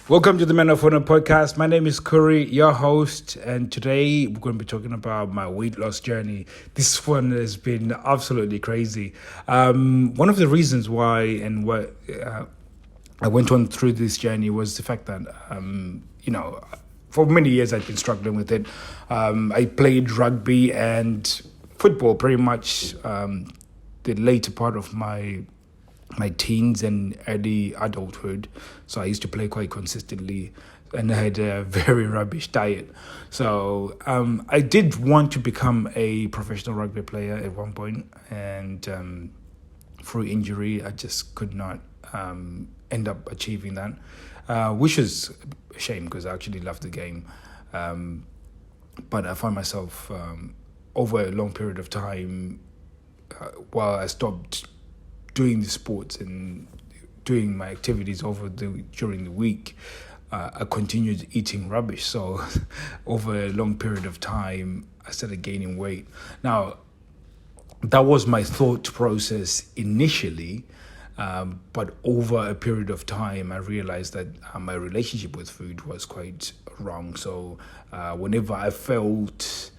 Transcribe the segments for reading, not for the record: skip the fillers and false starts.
Welcome to the Men of Honor podcast. My name is Curry, your host, and today we're going to be talking about my weight loss journey. This one has been absolutely crazy. One of the reasons why and what I went on through this journey was the fact that, for many years I'd been struggling with it. I played rugby and football pretty much the later part of my teens and early adulthood. So I used to play quite consistently and I had a very rubbish diet. So I did want to become a professional rugby player at one point, and through injury, I just could not end up achieving that, which is a shame because I actually loved the game. But I found myself over a long period of time, while I stopped doing the sports and doing my activities during the week, I continued eating rubbish. So over a long period of time, I started gaining weight. Now, that was my thought process initially, but over a period of time, I realized that my relationship with food was quite wrong. So whenever I felt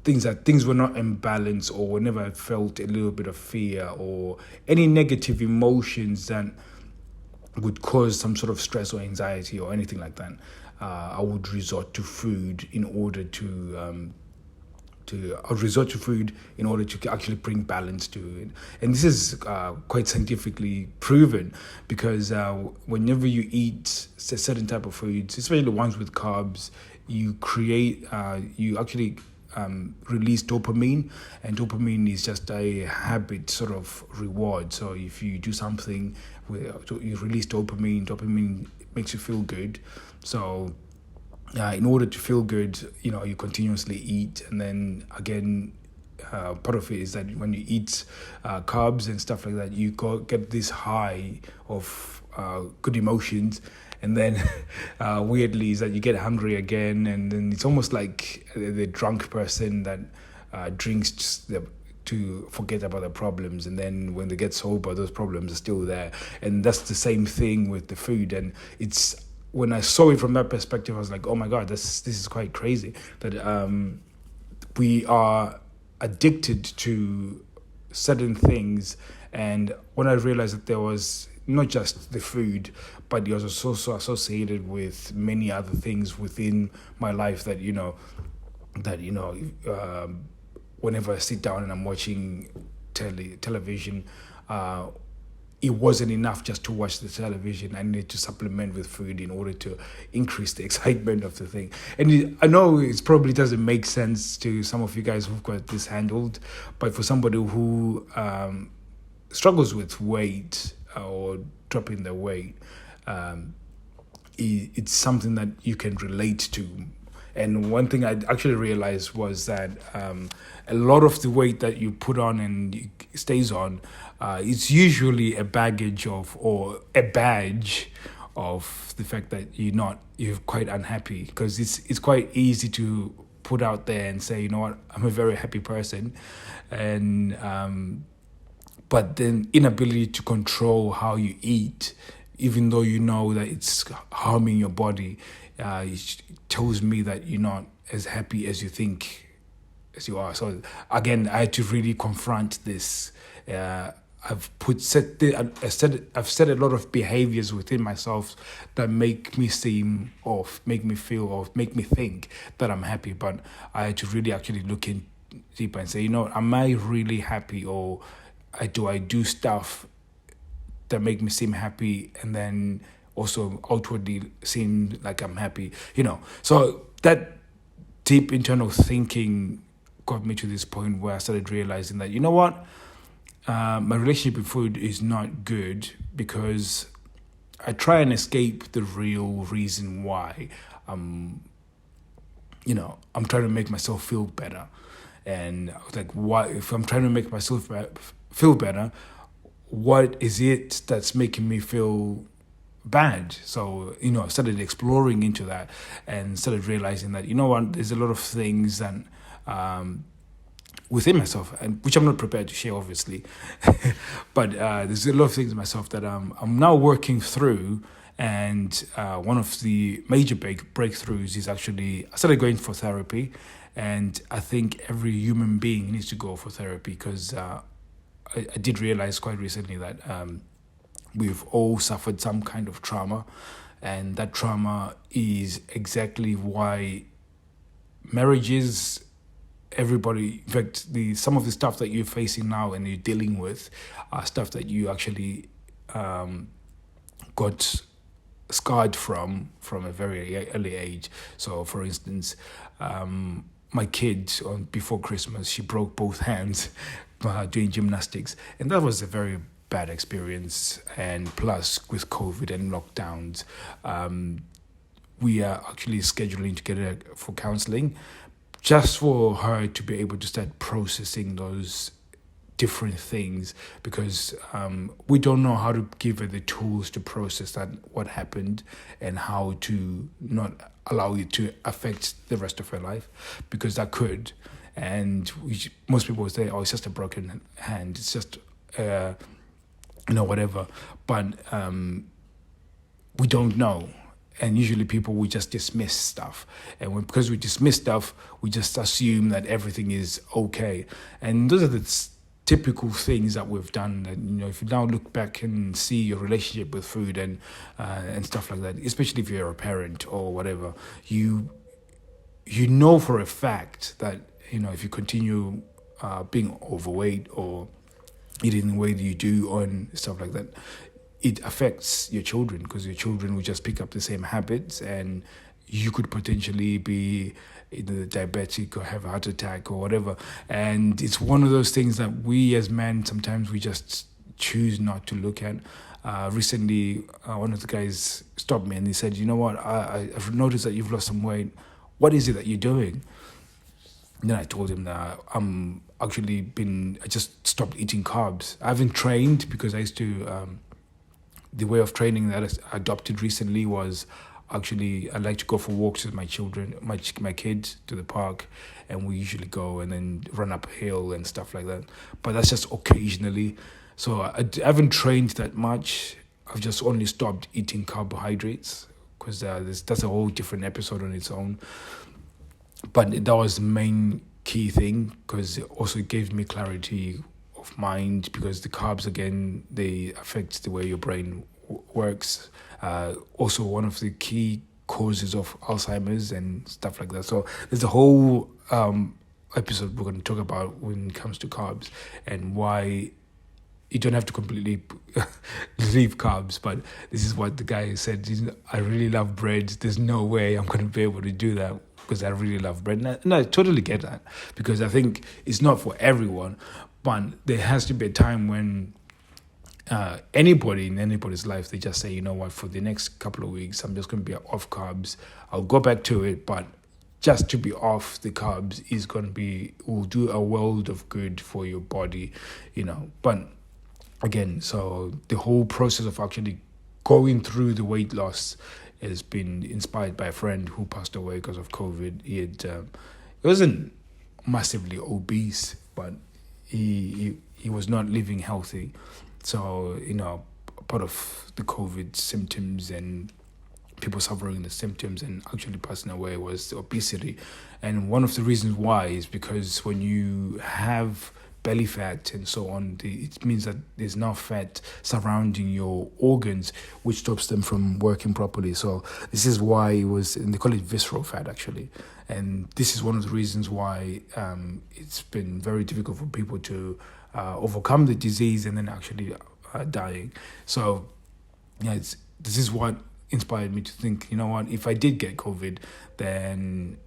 things were not in balance, or whenever I felt a little bit of fear or any negative emotions that would cause some sort of stress or anxiety or anything like that, I would resort to food in order to actually bring balance to it. And this is quite scientifically proven, because whenever you eat a certain type of foods, especially the ones with carbs, you actually release dopamine, and dopamine is just a habit sort of reward. So if you do something you release dopamine makes you feel good. So in order to feel good, you continuously eat, and then again, part of it is that when you eat carbs and stuff like that, you get this high of good emotions. And then weirdly is that you get hungry again, and then it's almost like the drunk person that drinks to forget about their problems, and then when they get sober, those problems are still there. And that's the same thing with the food. And it's when I saw it from that perspective, I was like, oh my God, this is quite crazy that we are addicted to certain things. And when I realized that there was not just the food, but it was also associated with many other things within my life that whenever I sit down and I'm watching television, it wasn't enough just to watch the television. I needed to supplement with food in order to increase the excitement of the thing. And I know it probably doesn't make sense to some of you guys who've got this handled, but for somebody who struggles with weight or dropping their weight, it's something that you can relate to. And one thing I actually realized was that a lot of the weight that you put on and stays on, it's usually a badge of the fact that you're quite unhappy, because it's quite easy to put out there and say, you know what, I'm a very happy person, and but then inability to control how you eat, even though you know that it's harming your body, it tells me that you're not as happy as you think as you are. So again, I had to really confront this. I've set a lot of behaviors within myself that make me seem or make me feel or make me think that I'm happy, but I had to really actually look in deeper and say, am I really happy, or do I do stuff that make me seem happy and then also outwardly seem like I'm happy, So that deep internal thinking got me to this point where I started realizing that, my relationship with food is not good, because I try and escape the real reason why I'm trying to make myself feel better. And like, why, if I'm trying to make myself feel better, what is it that's making me feel bad? So, I started exploring into that and started realizing that, there's a lot of things that within myself, and which I'm not prepared to share, obviously. But there's a lot of things in myself that I'm now working through. And one of the major breakthroughs is actually I started going for therapy, and I think every human being needs to go for therapy because I did realize quite recently that we've all suffered some kind of trauma, and that trauma is exactly why marriages, everybody, in fact, some of the stuff that you're facing now and you're dealing with are stuff that you actually got scarred from a very early age. So, for instance, my kid before Christmas, she broke both hands doing gymnastics, and that was a very bad experience. And plus, with COVID and lockdowns, we are actually scheduling to get her for counselling, just for her to be able to start processing those different things, because we don't know how to give her the tools to process that what happened and how to not allow it to affect the rest of her life, because that could. And most people would say, oh, it's just a broken hand, it's just whatever, but we don't know. And usually people will just dismiss stuff, and because we dismiss stuff, we just assume that everything is okay. And those are the typical things that we've done. That, if you now look back and see your relationship with food and stuff like that, especially if you're a parent or whatever, you know for a fact that if you continue being overweight or eating the way that you do and stuff like that, it affects your children, because your children will just pick up the same habits, and you could potentially be either diabetic or have a heart attack or whatever. And it's one of those things that we as men, sometimes we just choose not to look at. Recently, one of the guys stopped me and he said, you know what, I've noticed that you've lost some weight. What is it that you're doing? And then I told him that I just stopped eating carbs. I haven't trained, because I used to, the way of training that I adopted recently was actually I like to go for walks with my children, my kids, to the park, and we usually go and then run up a hill and stuff like that. But that's just occasionally. So I haven't trained that much. I've just only stopped eating carbohydrates, because that's a whole different episode on its own. But that was the main key thing, because it also gave me clarity of mind, because the carbs, again, they affect the way your brain works. Also one of the key causes of Alzheimer's and stuff like that. So there's a whole episode we're going to talk about when it comes to carbs, and why you don't have to completely leave carbs. But this is what the guy said: I really love bread, there's no way I'm going to be able to do that, because I really love bread. And I totally get that, because I think it's not for everyone. But there has to be a time when anybody in anybody's life, they just say, you know what, for the next couple of weeks, I'm just going to be off carbs. I'll go back to it, but just to be off the carbs will do a world of good for your body, But again, so the whole process of actually going through the weight loss has been inspired by a friend who passed away because of COVID. He wasn't massively obese, but he was not living healthy. So, part of the COVID symptoms and people suffering the symptoms and actually passing away was obesity. And one of the reasons why is because when you have belly fat and so on, it means that there's now fat surrounding your organs, which stops them from working properly. So this is why they call it visceral fat, actually. And this is one of the reasons why it's been very difficult for people to overcome the disease and then actually dying. So this is what inspired me to think, you know what, if I did get COVID, then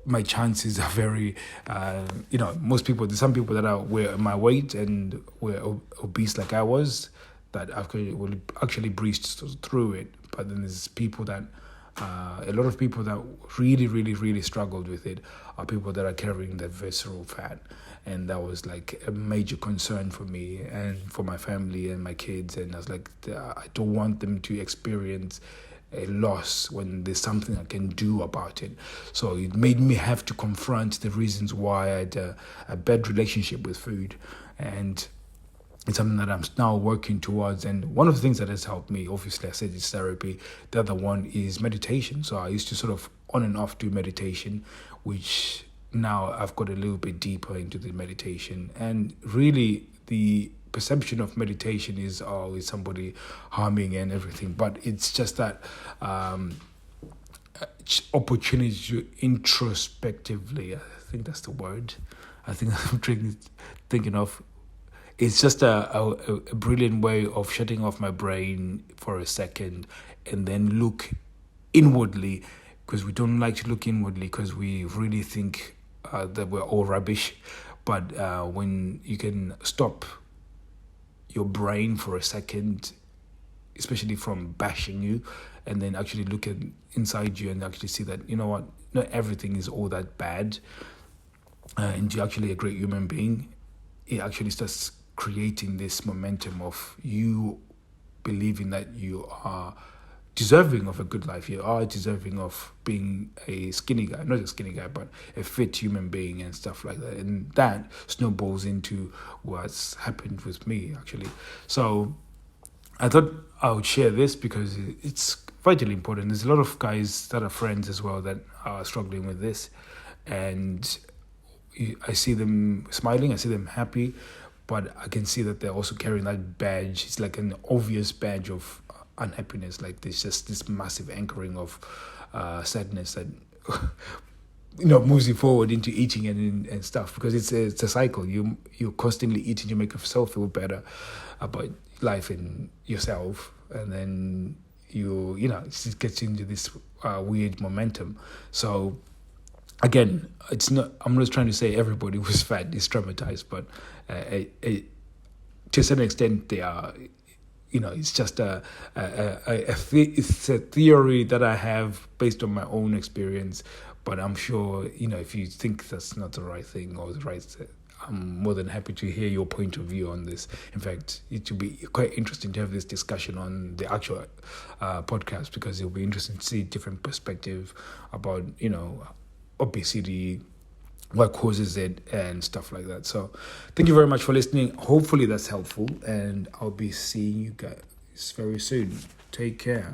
my chances are very, there's some people that were my weight and were obese like I was, that will actually breeze through it. But then there's people that, a lot of people that really, really, really struggled with it are people that are carrying that visceral fat. And that was like a major concern for me and for my family and my kids. And I was like, I don't want them to experience a loss when there's something I can do about it. So it made me have to confront the reasons why I had a bad relationship with food. And it's something that I'm now working towards. And one of the things that has helped me, obviously, I said it's therapy. The other one is meditation. So I used to sort of on and off do meditation, which now I've got a little bit deeper into the meditation. And really, the perception of meditation is, oh, is somebody harming and everything. But it's just that opportunity to introspectively, I think that's the word. I think I'm thinking of. It's just a brilliant way of shutting off my brain for a second and then look inwardly, because we don't like to look inwardly because we really think that we're all rubbish. But when you can stop your brain for a second, especially from bashing you, and then actually look at inside you and actually see that, you know what, not everything is all that bad, and you're actually a great human being, it actually starts creating this momentum of you believing that you are deserving of a good life. You are deserving of being a skinny guy, not a skinny guy, but a fit human being and stuff like that. And that snowballs into what's happened with me, actually. So I thought I would share this because it's vitally important. There's a lot of guys that are friends as well that are struggling with this. And I see them smiling, I see them happy, but I can see that they're also carrying that badge. It's like an obvious badge of unhappiness. Like there's just this massive anchoring of sadness that moves you forward into eating and stuff, because it's a cycle. You're constantly eating to make yourself feel better about life and yourself, and then it just gets into this weird momentum. So again, it's not. I'm not trying to say everybody who's fat is traumatized, but to a certain extent, they are. It's just it's a theory that I have based on my own experience. But I'm sure, if you think that's not the right thing or the right, I'm more than happy to hear your point of view on this. In fact, it will be quite interesting to have this discussion on the actual podcast, because it'll be interesting to see different perspective about, obesity, what causes it, and stuff like that. So thank you very much for listening. Hopefully that's helpful, and I'll be seeing you guys very soon. Take care.